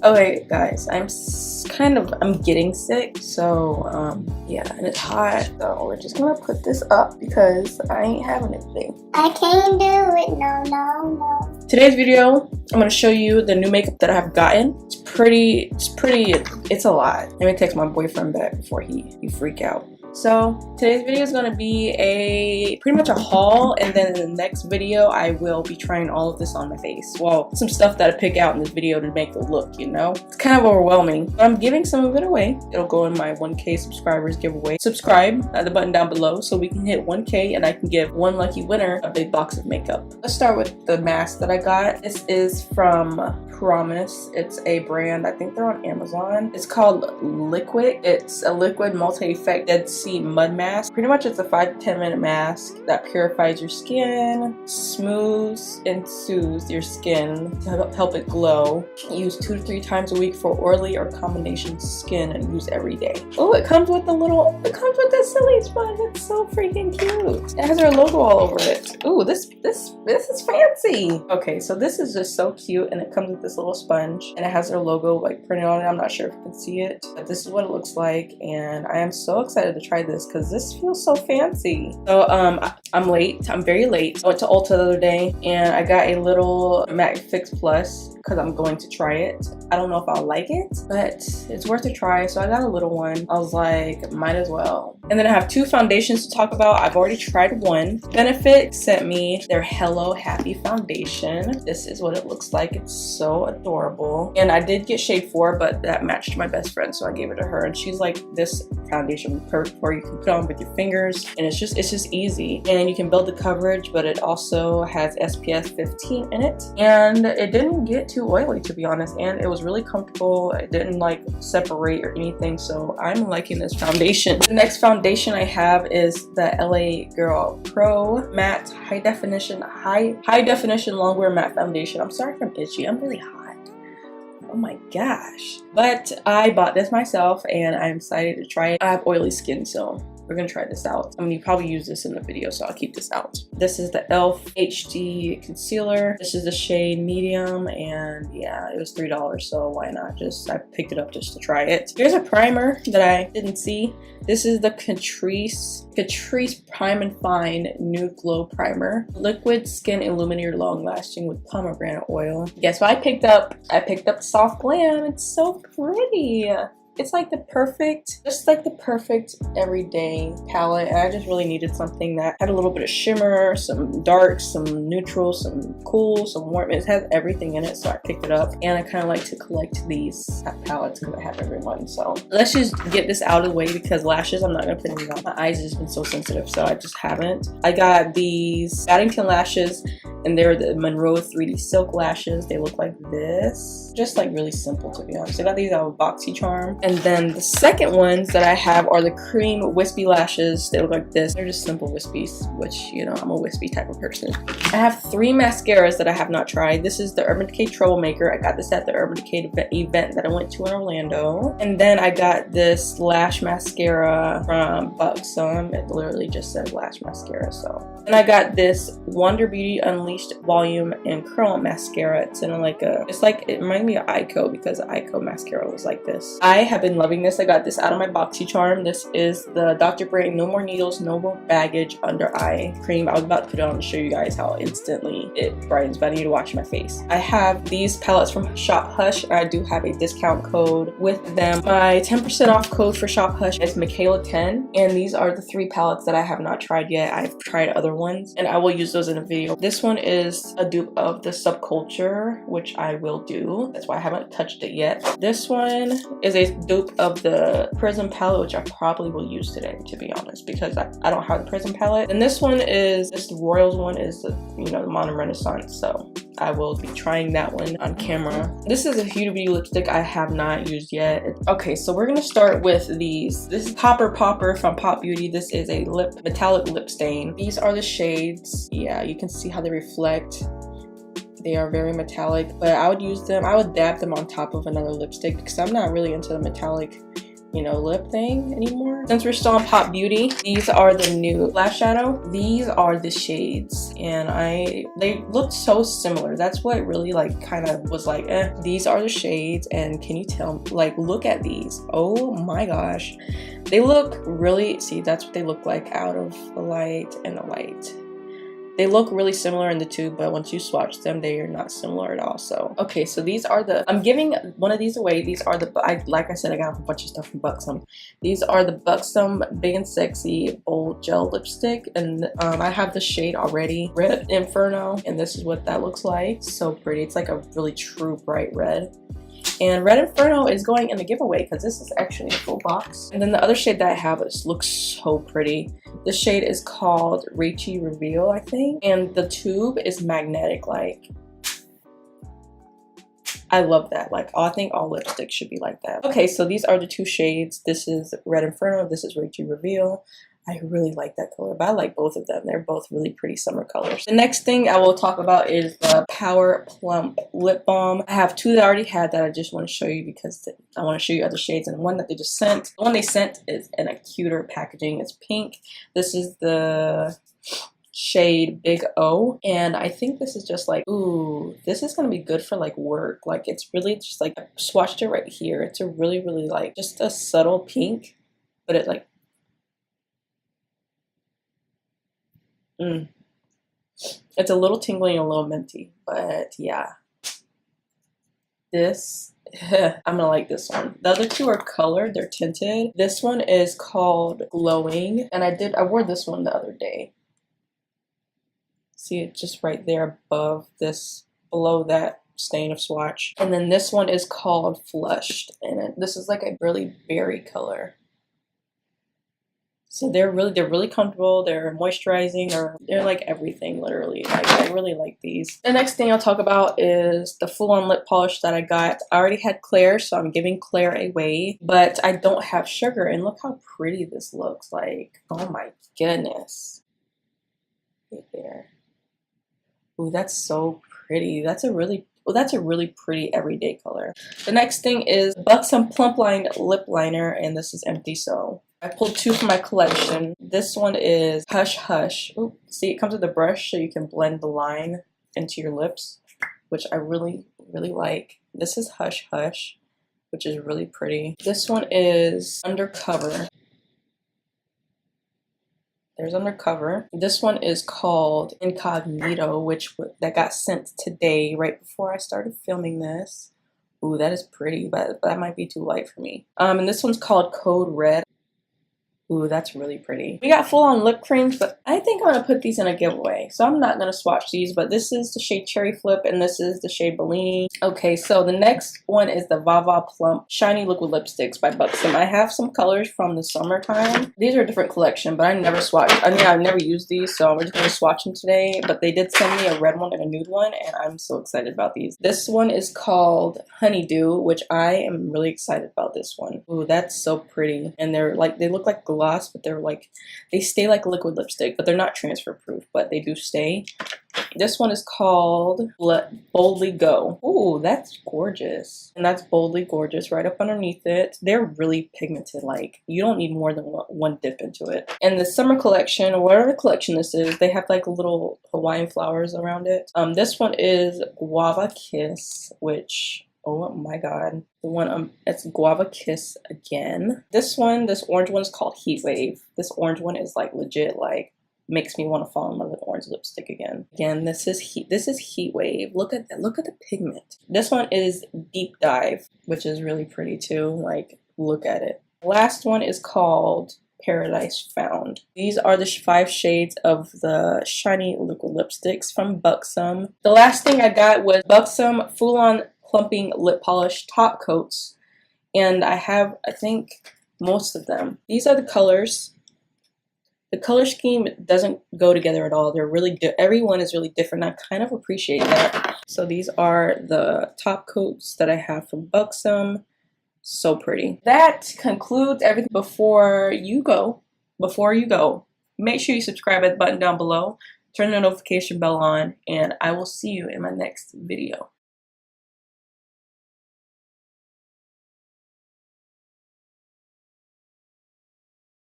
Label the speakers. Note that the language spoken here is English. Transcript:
Speaker 1: Okay guys, I'm getting sick, so yeah, and it's hot, so we're just gonna put this up because I ain't having anything.
Speaker 2: I can't do it, no.
Speaker 1: Today's video, I'm gonna show you the new makeup that I have gotten. It's a lot. Let me text my boyfriend back before he freak out. So today's video is going to be pretty much a haul, and then in the next video I will be trying all of this on my face. Well, some stuff that I pick out in this video to make the look, you know? It's kind of overwhelming, but I'm giving some of it away. It'll go in my 1K subscribers giveaway. Subscribe at the button down below so we can hit 1K and I can give one lucky winner a big box of makeup. Let's start with the mask that I got. This is from Promise. It's a brand, I think they're on Amazon. It's called Liquid. It's a liquid multi-effect Dead Sea mud mask. Pretty much it's a 5 to 10 minute mask that purifies your skin, smooths and soothes your skin to help it glow. Use 2 to 3 times a week for oily or combination skin and use every day. Oh, it comes with the silly sponge. It's so freaking cute. It has our logo all over it. Ooh, this is fancy. Okay, so this is just so cute, and it comes with this little sponge and it has their logo like printed on it. I'm not sure if you can see it, but this is what it looks like, and I am so excited to try this because this feels so fancy. So I'm late. I'm very late. I went to Ulta the other day and I got a little Matte Fix Plus because I'm going to try it. I don't know if I'll like it, but it's worth a try. So I got a little one. I was like, might as well. And then I have 2 foundations to talk about. I've already tried one. Benefit sent me their Hello Happy foundation. This is what it looks like. It's so adorable. And I did get shade 4, but that matched my best friend, so I gave it to her. And she's like, this foundation perfect for you can put on with your fingers, and it's just easy. And you can build the coverage, but it also has SPF 15 in it. And it didn't get too oily, to be honest, and it was really comfortable. It didn't like separate or anything, so I'm liking this foundation. The next foundation I have is the LA Girl Pro Matte High Definition Longwear Matte Foundation. I'm sorry if I'm itchy. I'm really hot. Oh my gosh. But I bought this myself and I'm excited to try it. I have oily skin, so we're gonna try this out. I mean, you probably use this in the video, so I'll keep this out. This is the e.l.f. HD Concealer. This is the shade Medium, and yeah, it was $3, so why not? I picked it up just to try it. Here's a primer that I didn't see. This is the Catrice Prime and Fine New Glow Primer. Liquid Skin Illuminator Long Lasting with Pomegranate Oil. Yes, so I picked up Soft Glam. It's so pretty. It's like the perfect everyday palette, and I just really needed something that had a little bit of shimmer, some darks, some neutrals, some cool, some warm. It has everything in it, so I picked it up. And I kind of like to collect these palettes because I have every one. So let's just get this out of the way because lashes, I'm not gonna put any on. My eyes have just been so sensitive, so I just haven't. I got these Paddington lashes, and they're the Monroe 3D Silk lashes. They look like this, just like really simple, to be honest. I got these out of BoxyCharm. And then the second ones that I have are the cream wispy lashes. They look like this. They're just simple wispies, which, you know, I'm a wispy type of person. I have 3 mascaras that I have not tried. This is the Urban Decay Troublemaker. I got this at the Urban Decay event that I went to in Orlando. And then I got this lash mascara from Buxom. It literally just said lash mascara, so. And I got this Wonder Beauty Unleashed Volume and Curl Mascara. It's in like it reminds me of Ico because the Ico mascara was like this. I have been loving this. I got this out of my BoxyCharm. This is the Dr. Brain No More Needles, No More Baggage Under Eye Cream. I was about to put it on to show you guys how instantly it brightens, but I need to wash my face. I have these palettes from Shop Hush, and I do have a discount code with them. My 10% off code for Shop Hush is Micaylah10, and these are the 3 palettes that I have not tried yet. I've tried other ones, and I will use those in a video. This one is a dupe of the Subculture, which I will do. That's why I haven't touched it yet. This one is a dupe of the Prism palette, which I probably will use today, to be honest, because I don't have the Prism palette. And this one is, the Royals one is the, you know, the Modern Renaissance, so I will be trying that one on camera. This is a Huda Beauty lipstick I have not used yet. Okay, so we're gonna start with these. This is Popper from Pop Beauty. This is a metallic lip stain. These are the shades. Yeah, you can see how they reflect. They are very metallic, but I would use them. I would dab them on top of another lipstick because I'm not really into the metallic you know, lip thing anymore. Since we're still on Pop Beauty, these are the new lash shadow. These are the shades, and they look so similar. That's what really like kind of was like, these are the shades, and can you tell, like, look at these. Oh my gosh, they look really, see, that's what they look like out of the light and the light. They look really similar in the tube, but once you swatch them, they are not similar at all. So, okay, so these are the, I'm giving one of these away. These are the, like I said, I got a bunch of stuff from Buxom. These are the Buxom Big and Sexy Bold Gel Lipstick, and I have the shade already, Red Inferno, and this is what that looks like. So pretty. It's like a really true bright red. And Red Inferno is going in the giveaway because this is actually a full box. And then the other shade that I have looks so pretty. This shade is called Rachy Reveal, I think. And the tube is magnetic, like. I love that. Like, I think all lipsticks should be like that. Okay, so these are the two shades. This is Red Inferno. This is Rachy Reveal. I really like that color, but I like both of them. They're both really pretty summer colors. The next thing I will talk about is the Power Plump Lip Balm. I have two that I already had that I just want to show you because I want to show you other shades. And one that they just sent, the one they sent is in a cuter packaging. It's pink. This is the shade Big O, and I think this is just like, ooh, this is gonna be good for like work. Like, it's really just like, I swatched it right here. It's a really like just a subtle pink, but it like, it's a little tingly and a little minty, but yeah, this I'm gonna like this one. The other two are colored, they're tinted. This one is called Glowing, and I wore this one the other day. See it just right there above this, below that stain of swatch. And then this one is called Flushed, and this is like a really berry color. So they're really comfortable. They're moisturizing, or they're like everything, literally. Like, I really like these. The next thing I'll talk about is the full-on lip polish that I got. I already had Claire, so I'm giving Claire away, but I don't have sugar. And look how pretty this looks. Like, oh my goodness. Right there. Ooh, that's so pretty. That's a really pretty everyday color. The next thing is Buxom Plump Line Lip Liner, and this is empty, so I pulled two from my collection. This one is Hush Hush. Ooh, see, it comes with a brush so you can blend the line into your lips, which I really like. This is Hush Hush, which is really pretty. This one is Undercover. There's Undercover. This one is called Incognito, that got sent today, right before I started filming this. Ooh, that is pretty, but that might be too light for me. And this one's called Code Red. Ooh, that's really pretty. We got full-on lip creams, but I think I'm going to put these in a giveaway. So I'm not going to swatch these, but this is the shade Cherry Flip, and this is the shade Bellini. Okay, so the next one is the Vava Plump Shiny Liquid Lipsticks by Buxom. I have some colors from the summertime. These are a different collection, but I never swatched. I mean, I've never used these, so we're just going to swatch them today. But they did send me a red one and a nude one, and I'm so excited about these. This one is called Honeydew, which I am really excited about this one. Ooh, that's so pretty. And they're like, they look like gloss, but they're like, they stay like liquid lipstick, but they're not transfer proof, but they do stay. This one is called Boldly Go. Ooh, that's gorgeous. And that's Boldly Gorgeous right up underneath it. They're really pigmented, like you don't need more than one dip into it. And the summer collection, or whatever collection this is, they have like little Hawaiian flowers around it. This one is Guava Kiss, which, oh my god, the one it's Guava Kiss again. This orange one is called Heat Wave. This orange one is like legit, like makes me want to fall in love with orange lipstick again. This is Heat Wave. Look at that. Look at the pigment. This one is Deep Dive, which is really pretty too. Like, look at it. Last one is called Paradise Found. These are the 5 shades of the shiny liquid lipsticks from Buxom. The last thing I got was Buxom Full-On Plumping Lip Polish Top Coats, and I have, I think, most of them. These are the colors. The color scheme doesn't go together at all. They're really, everyone is really different. I kind of appreciate that. So these are the top coats that I have from Buxom. So pretty. That concludes everything. Before you go, make sure you subscribe at the button down below, turn the notification bell on, and I will see you in my next video.